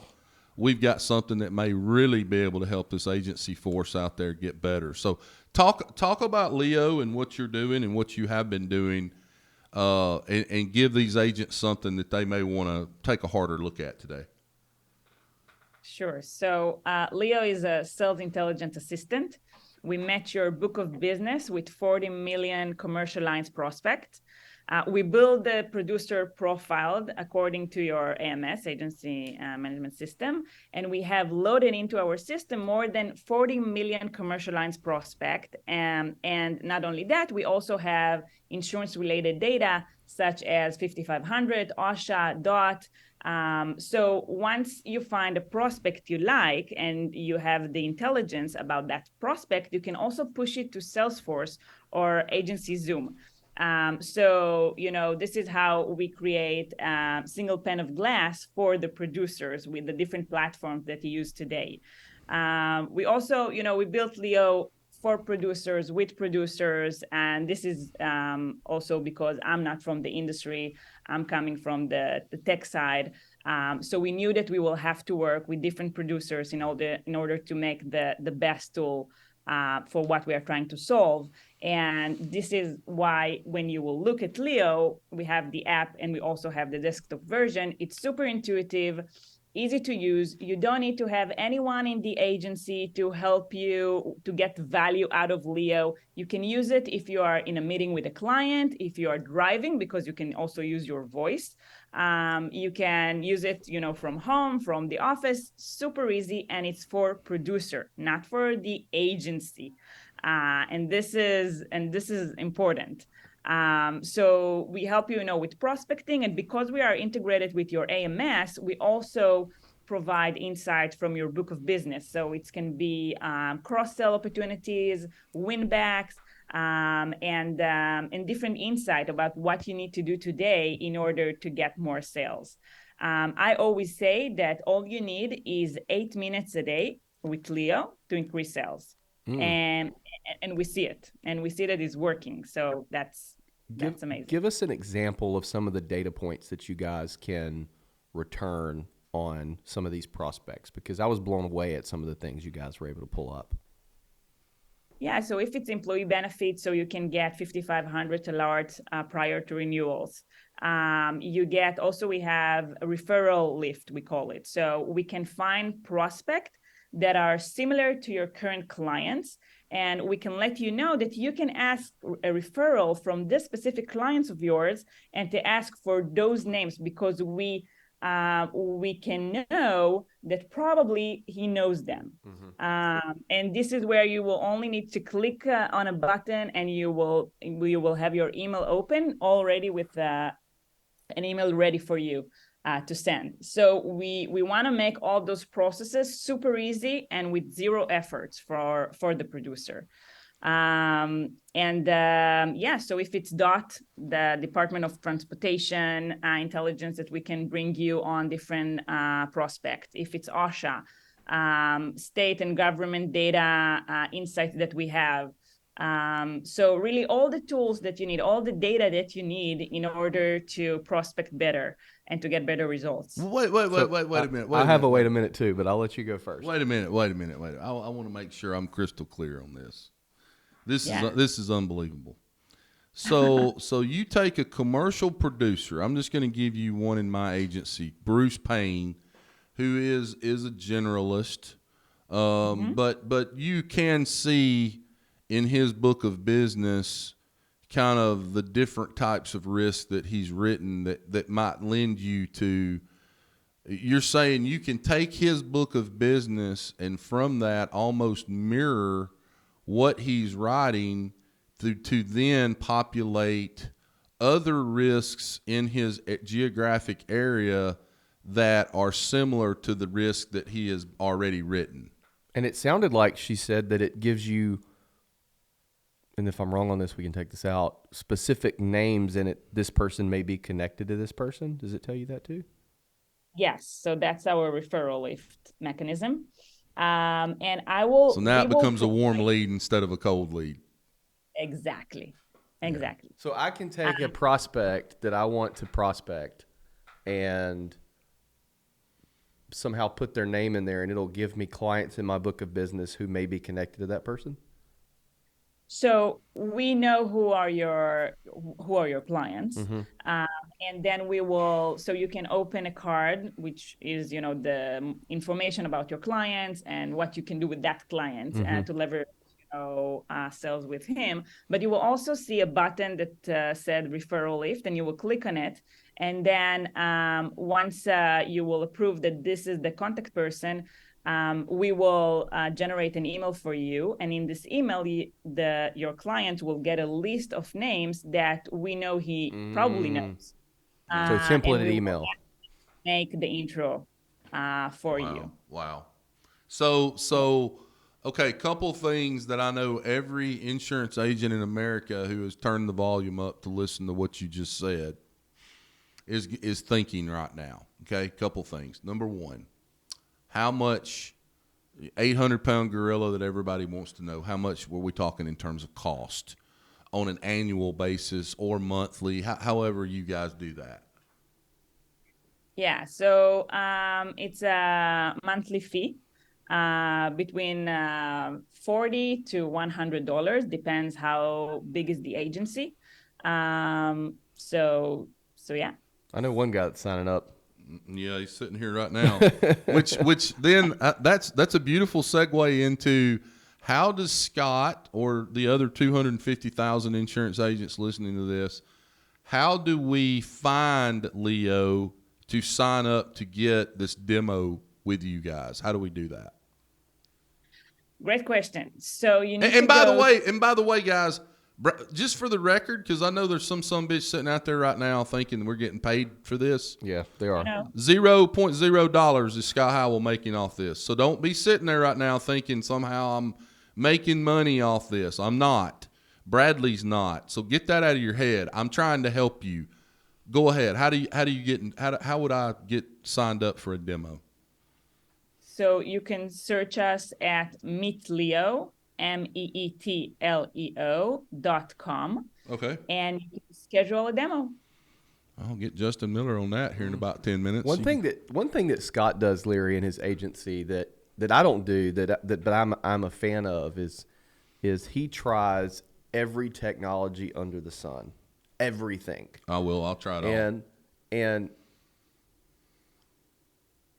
we've got something that may really be able to help this agency force out there get better. So talk about Leo and what you're doing and what you have been doing, and give these agents something that they may want to take a harder look at today. Sure. So Leo is a sales intelligence assistant. We match your book of business with 40 million commercial lines prospects. We build the producer profiled according to your AMS, agency management system, and we have loaded into our system more than 40 million commercial lines prospect. And not only that, we also have insurance-related data such as 5500, OSHA, DOT. So once you find a prospect you like and you have the intelligence about that prospect, you can also push it to Salesforce or Agency Zoom. So, this is how we create a single pane of glass for the producers with the different platforms that you use today. We also, we built Leo for producers, with producers, and this is also because I'm not from the industry. I'm coming from the tech side. So we knew that we will have to work with different producers in order to make the best tool for what we are trying to solve. And this is why when you will look at Leo, we have the app and we also have the desktop version. It's super intuitive. easy to use. You don't need to have anyone in the agency to help you to get value out of Leo. You can use it if you are in a meeting with a client, if you are driving, because you can also use your voice. You can use it, from home, from the office, super easy. And it's for producer, not for the agency. And this is important. So we help you, with prospecting, and because we are integrated with your AMS, we also provide insight from your book of business. So it can be cross-sell opportunities, win-backs, and different insight about what you need to do today in order to get more sales. I always say that all you need is 8 minutes a day with Leo to increase sales. And we see it, and we see that it's working. So that's amazing. Give us an example of some of the data points that you guys can return on some of these prospects, because I was blown away at some of the things you guys were able to pull up. Yeah, so if it's employee benefits, so you can get 5,500 alerts prior to renewals. You get also, we have a referral lift, we call it. So we can find prospects that are similar to your current clients, and we can let you know that you can ask a referral from this specific clients of yours and to ask for those names, because we can know that probably he knows them. And this is where you will only need to click on a button, and you will have your email open already with an email ready for you to send. So we want to make all those processes super easy and with zero efforts for the producer. So if it's DOT, the Department of Transportation intelligence, that we can bring you on different prospects. If it's OSHA, state and government data insights that we have. So really all the tools that you need, all the data that you need in order to prospect better and to get better results. Wait a minute. I have a wait a minute too, but I'll let you go first. Wait a minute. I want to make sure I'm crystal clear on this. This is unbelievable. So you take a commercial producer. I'm just going to give you one in my agency, Bruce Payne, who is a generalist, but you can see in his book of business kind of the different types of risks that he's written that might lend you to. You're saying you can take his book of business and from that almost mirror what he's writing to then populate other risks in his geographic area that are similar to the risk that he has already written. And it sounded like she said that it gives you, and if I'm wrong on this, we can take this out, specific names in it. This person may be connected to this person. Does it tell you that too? Yes. So that's our referral lift mechanism. And I will. So now it becomes a warm lead instead of a cold lead. Exactly. Yeah. So I can take a prospect that I want to prospect and somehow put their name in there, and it'll give me clients in my book of business who may be connected to that person. So we know who are your clients, and then we will. So you can open a card, which is the information about your clients and what you can do with that client to leverage sales with him. But you will also see a button that said referral lift, and you will click on it, and then once you will approve that this is the contact person. We will generate an email for you, and in this email, your client will get a list of names that we know he probably knows. So templated email. Make the intro for you. Wow. So, okay, couple things that I know every insurance agent in America who has turned the volume up to listen to what you just said is thinking right now. Okay, couple things. Number one. How much, 800-pound gorilla that everybody wants to know, how much were we talking in terms of cost on an annual basis or monthly, however you guys do that? Yeah, so it's a monthly fee between $40 to $100, depends how big is the agency. So yeah. I know one guy that's signing up Yeah, he's sitting here right now. which then that's a beautiful segue into how does Scott or the other 250,000 insurance agents listening to this, how do we find Leo to sign up to get this demo with you guys? How do we do that? Great question. So you need And by the way, guys, just for the record, because I know there's some bitch sitting out there right now thinking we're getting paid for this. Yeah, they are. $0.0 is Scott Howell making off this. So don't be sitting there right now thinking somehow I'm making money off this. I'm not. Bradley's not. So get that out of your head. I'm trying to help you. Go ahead. How would I get signed up for a demo? So you can search us at meetleo, meetleo.com. Okay. And you can schedule a demo. I'll get Justin Miller on that here in about 10 minutes. One thing that Scott does, Liri, in his agency that I don't do but I'm a fan of is he tries every technology under the sun, everything. I'll try it all. And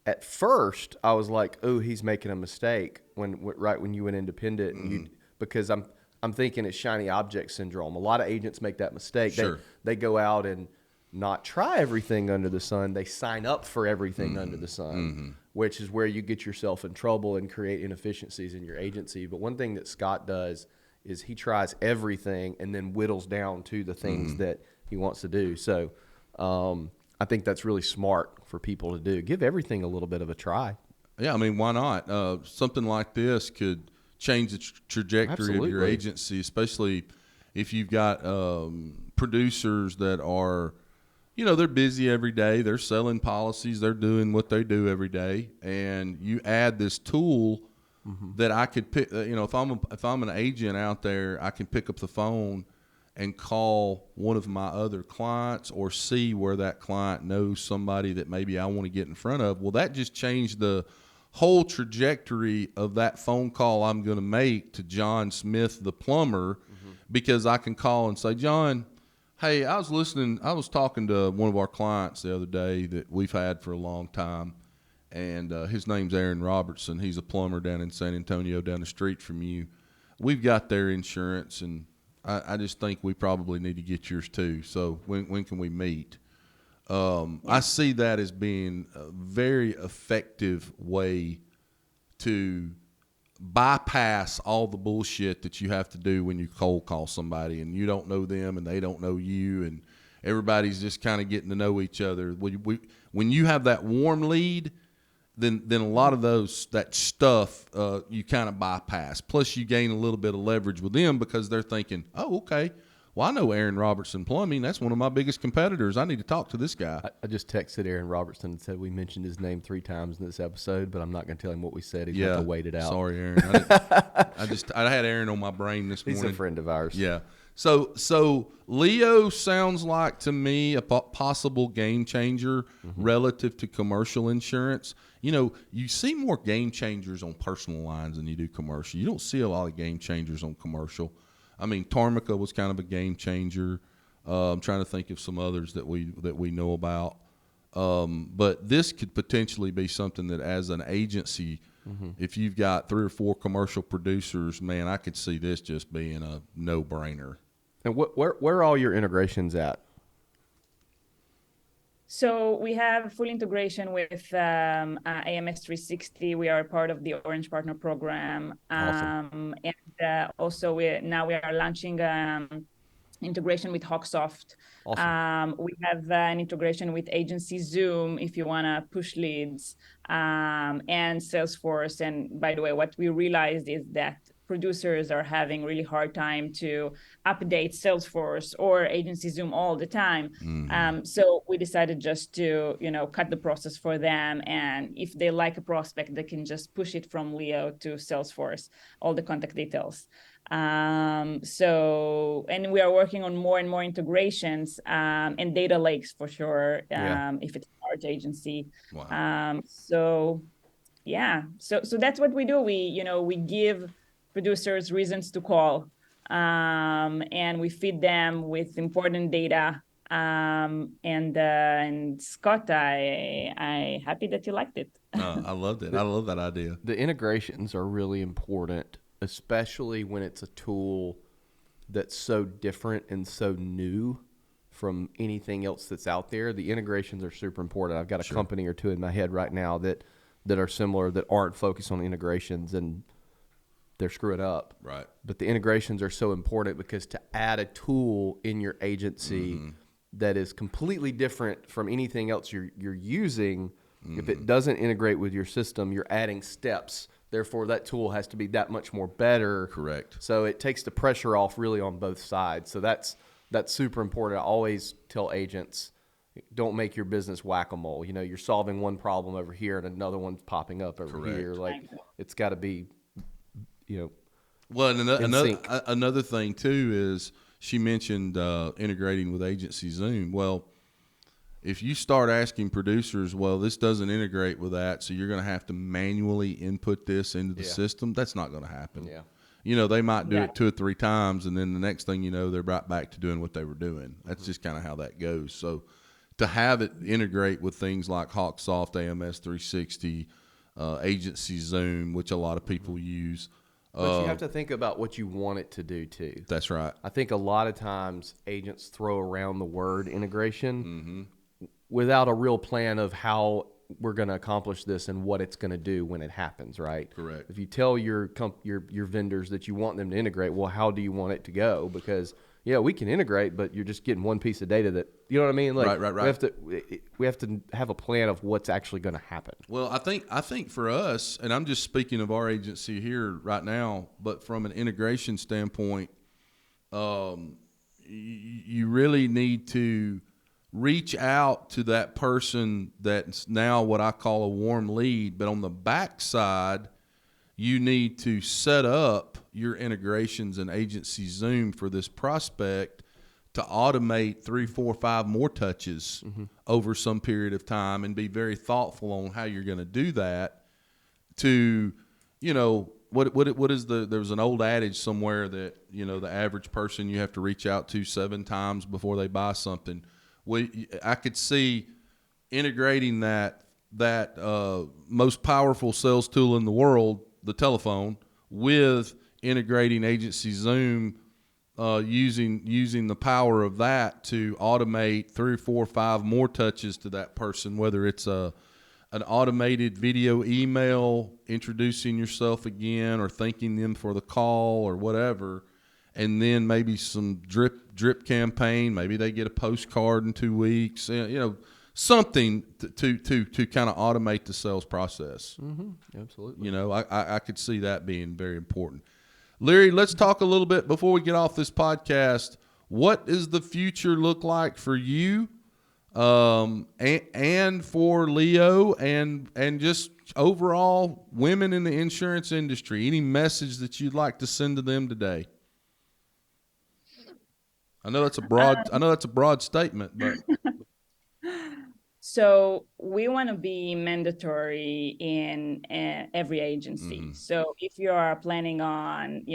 at first I was like, oh, he's making a mistake when you went independent, and because I'm thinking it's shiny object syndrome. A lot of agents make that mistake. Sure. They go out and not try everything under the sun. They sign up for everything under the sun, which is where you get yourself in trouble and create inefficiencies in your agency. But one thing that Scott does is he tries everything and then whittles down to the things that he wants to do. So I think that's really smart for people to do. Give everything a little bit of a try. Yeah, I mean, why not? Something like this could change the trajectory of your agency, especially if you've got producers that are, they're busy every day. They're selling policies. They're doing what they do every day. And you add this tool that I could pick, if I'm an agent out there, I can pick up the phone and call one of my other clients or see where that client knows somebody that maybe I want to get in front of. Well, that just changed the whole trajectory of that phone call I'm going to make to John Smith, the plumber, because I can call and say, John, hey, I was talking to one of our clients the other day that we've had for a long time, and his name's Aaron Robertson. He's a plumber down in San Antonio down the street from you. We've got their insurance, and I just think we probably need to get yours too. So when can we meet? I see that as being a very effective way to bypass all the bullshit that you have to do when you cold call somebody and you don't know them and they don't know you and everybody's just kind of getting to know each other. When you have that warm lead, then a lot of that stuff you kind of bypass. Plus, you gain a little bit of leverage with them because they're thinking, oh, okay, well, I know Aaron Robertson Plumbing. That's one of my biggest competitors. I need to talk to this guy. I just texted Aaron Robertson and said we mentioned his name 3 times in this episode, but I'm not going to tell him what we said. He's going to wait it out. Sorry, Aaron. I had Aaron on my brain this morning. He's a friend of ours. Yeah. So Leo sounds like to me a possible game changer relative to commercial insurance. You see more game changers on personal lines than you do commercial. You don't see a lot of game changers on commercial. I mean, Tarmica was kind of a game changer. I'm trying to think of some others that we know about. But this could potentially be something that as an agency, if you've got 3 or 4 commercial producers, man, I could see this just being a no-brainer. And where are all your integrations at? So we have full integration with AMS 360. We are part of the Orange Partner Program. Awesome. And also we are launching integration with Hawksoft. Awesome. We have an integration with Agency Zoom if you want to push leads, and Salesforce. And by the way, what we realized is that producers are having really hard time to update Salesforce or Agency Zoom all the time. So we decided just to, cut the process for them. And if they like a prospect, they can just push it from Leo to Salesforce, all the contact details. And we are working on more and more integrations and data lakes for sure, if it's a large agency. Wow. So that's what we do. We give producers reasons to call, and we feed them with important data And Scott, I happy that you liked it. I loved it. I love that idea. The integrations are really important, especially when it's a tool that's so different and so new from anything else that's out there. The integrations are super important. I've got a company or two in my head right now that are similar, that aren't focused on integrations, and they're screwing up. Right. But the integrations are so important because to add a tool in your agency that is completely different from anything else you're using, if it doesn't integrate with your system, you're adding steps. Therefore, that tool has to be that much more better. Correct. So it takes the pressure off really on both sides. So that's super important. I always tell agents, don't make your business whack-a-mole. You know, you're solving one problem over here and another one's popping up over here. Like, it's got to be, you know, well, and sync. another thing too is she mentioned integrating with Agency Zoom. Well, if you start asking producers, well, this doesn't integrate with that, so you're going to have to manually input this into the system, that's not going to happen. Yeah. You know, they might do it 2 or 3 times, and then the next thing you know, they're right back to doing what they were doing. That's just kind of how that goes. So to have it integrate with things like HawkSoft, AMS 360, Agency Zoom, which a lot of people use. But you have to think about what you want it to do too. That's right. I think a lot of times agents throw around the word integration without a real plan of how we're going to accomplish this and what it's going to do when it happens, right? Correct. If you tell your vendors that you want them to integrate, well, how do you want it to go? Because we can integrate, but you're just getting one piece of data that, you know what I mean? Like, right. We have to have a plan of what's actually going to happen. Well, I think for us, and I'm just speaking of our agency here right now, but from an integration standpoint, you really need to reach out to that person that's now what I call a warm lead. But on the backside, you need to set up your integrations and Agency Zoom for this prospect to automate 3, 4, 5 more touches over some period of time, and be very thoughtful on how you're going to do that. To, you know, what is there's an old adage somewhere that, you know, the average person you have to reach out to 7 times before they buy something. I could see integrating that most powerful sales tool in the world, the telephone, with integrating Agency Zoom, using the power of that to automate 3, 4, 5 more touches to that person, whether it's an automated video email introducing yourself again or thanking them for the call or whatever, and then maybe some drip campaign. Maybe they get a postcard in 2 weeks. You know, something to kind of automate the sales process. Absolutely. You know, I could see that being very important. Liri, let's talk a little bit before we get off this podcast. What does the future look like for you, and for Leo, and just overall women in the insurance industry? Any message that you'd like to send to them today? I know that's a broad statement, but So we want to be mandatory in every agency. So if you are planning on,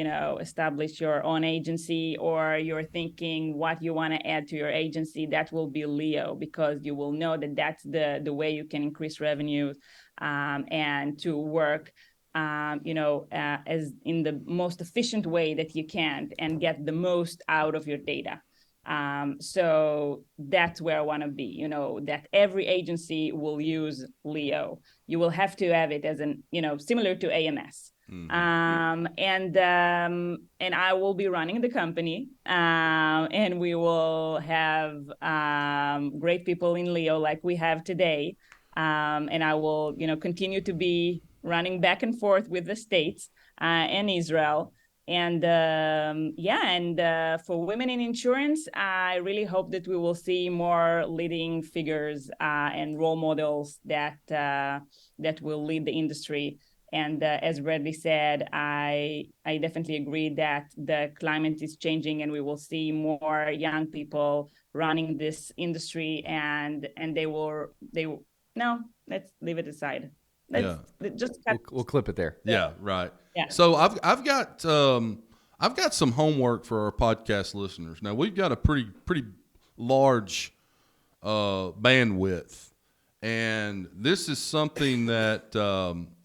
establish your own agency, or you're thinking what you want to add to your agency, that will be Leo, because you will know that that's the way you can increase revenues, and to work, as in the most efficient way that you can, and get the most out of your data. So that's where I want to be, that every agency will use Leo. You will have to have it as similar to AMS. And I will be running the company, and we will have great people in Leo like we have today. And I will, continue to be running back and forth with the States and Israel. And for women in insurance, I really hope that we will see more leading figures and role models that will lead the industry. And as Bradley said, I definitely agree that the climate is changing, and we will see more young people running this industry, and no, let's leave it aside. We'll clip it there. Yeah, right. Yeah. So I've got some homework for our podcast listeners. Now we've got a pretty large bandwidth. And this is something that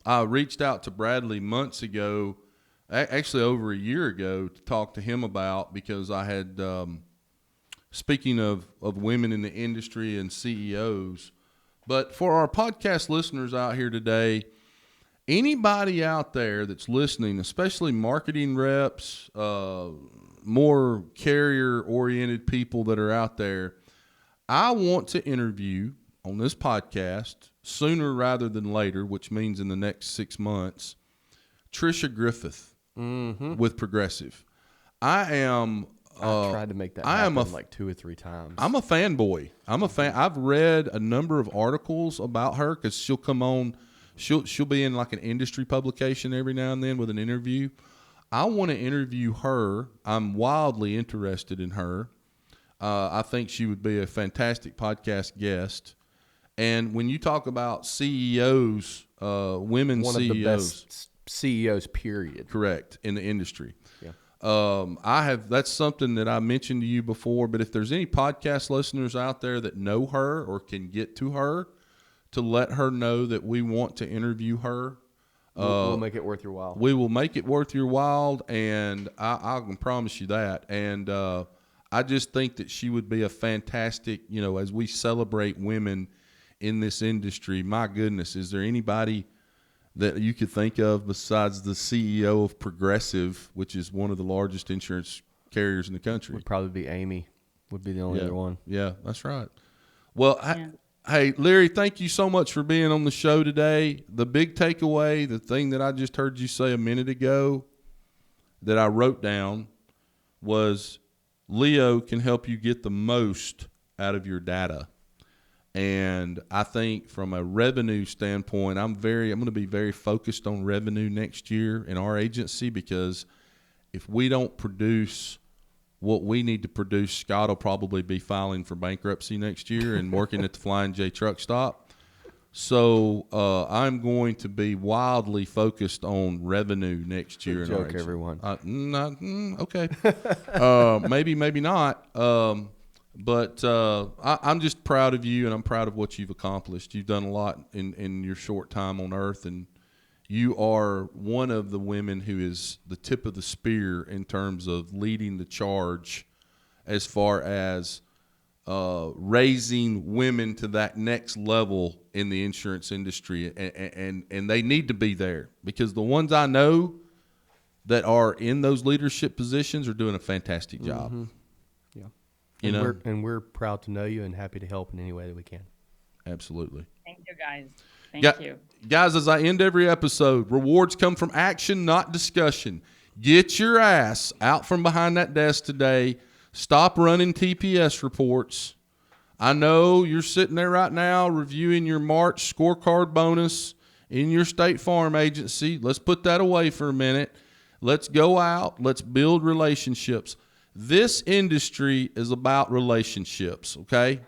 I reached out to Bradley months ago, actually over a year ago, to talk to him about, because I had, speaking of women in the industry and CEOs, but for our podcast listeners out here today, anybody out there that's listening, especially marketing reps, more carrier-oriented people that are out there, I want to interview on this podcast sooner rather than later, which means in the next 6 months, Trisha Griffith with Progressive. I tried to make that happen like 2 or 3 times. I'm a fanboy. I'm a fan. I've read a number of articles about her because she'll come on. She'll be in like an industry publication every now and then with an interview. I want to interview her. I'm wildly interested in her. I think she would be a fantastic podcast guest. And when you talk about CEOs, women One CEOs, of the best CEOs, period. Correct, in the industry. Yeah. That's something that I mentioned to you before, but if there's any podcast listeners out there that know her or can get to her to let her know that we want to interview her, We'll make it worth your while. we will make it worth your while, and I can promise you that. And I just think that she would be a fantastic, as we celebrate women in this industry. My goodness, is there anybody that you could think of besides the CEO of Progressive, which is one of the largest insurance carriers in the country? Would probably be Amy. Would be the only other one. Yeah, that's right. Well, hey, Liri, thank you so much for being on the show today. The big takeaway, the thing that I just heard you say a minute ago that I wrote down was Leo can help you get the most out of your data. And I think from a revenue standpoint, I'm going to be very focused on revenue next year in our agency, because if we don't produce what we need to produce, Scott will probably be filing for bankruptcy next year and working at the Flying J truck stop. So I'm going to be wildly focused on revenue next year. Good joke, everyone. Okay. Maybe not. But I'm just proud of you, and I'm proud of what you've accomplished. You've done a lot in your short time on Earth, and you are one of the women who is the tip of the spear in terms of leading the charge as far as raising women to that next level in the insurance industry. And they need to be there, because the ones I know that are in those leadership positions are doing a fantastic job. Mm-hmm. You know? And we're proud to know you and happy to help in any way that we can. Absolutely. Thank you, guys. Thank you. Guys, as I end every episode, rewards come from action, not discussion. Get your ass out from behind that desk today. Stop running TPS reports. I know you're sitting there right now reviewing your March scorecard bonus in your State Farm agency. Let's put that away for a minute. Let's go out. Let's build relationships. This industry is about relationships, okay?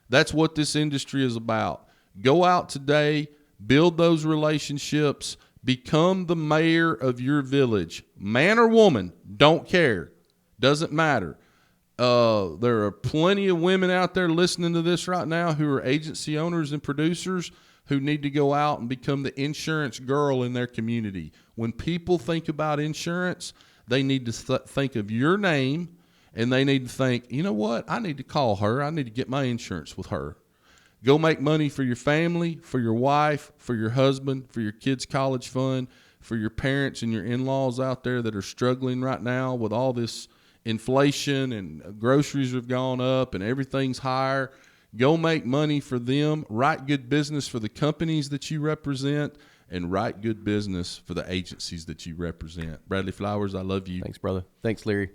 That's what this industry is about. Go out today, build those relationships, become the mayor of your village. Man or woman, don't care. Doesn't matter. There are plenty of women out there listening to this right now who are agency owners and producers who need to go out and become the insurance girl in their community. When people think about insurance, they need to think of your name, and they need to think, you know what? I need to call her. I need to get my insurance with her. Go make money for your family, for your wife, for your husband, for your kids' college fund, for your parents and your in-laws out there that are struggling right now with all this inflation, and groceries have gone up and everything's higher. Go make money for them. Write good business for the companies that you represent, and write good business for the agencies that you represent. Bradley Flowers, I love you. Thanks, brother. Thanks, Liri.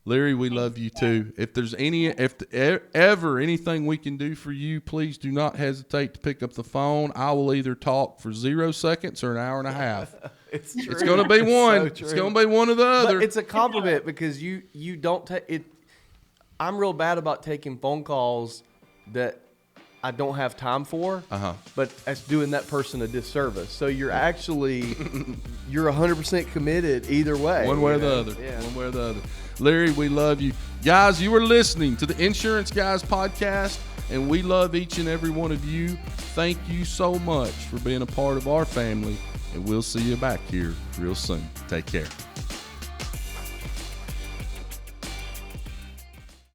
Liri, we love you too. If there's ever anything we can do for you, please do not hesitate to pick up the phone. I will either talk for 0 seconds or an hour and a half. It's true. It's going to be one. So it's going to be one or the other. But it's a compliment, because you don't take it. I'm real bad about taking phone calls that I don't have time for, but that's doing that person a disservice. So you're actually, you're 100% committed either way. One way or the other. Yeah. One way or the other. Larry, we love you. Guys, you are listening to the Insurance Guys podcast, and we love each and every one of you. Thank you so much for being a part of our family, and we'll see you back here real soon. Take care.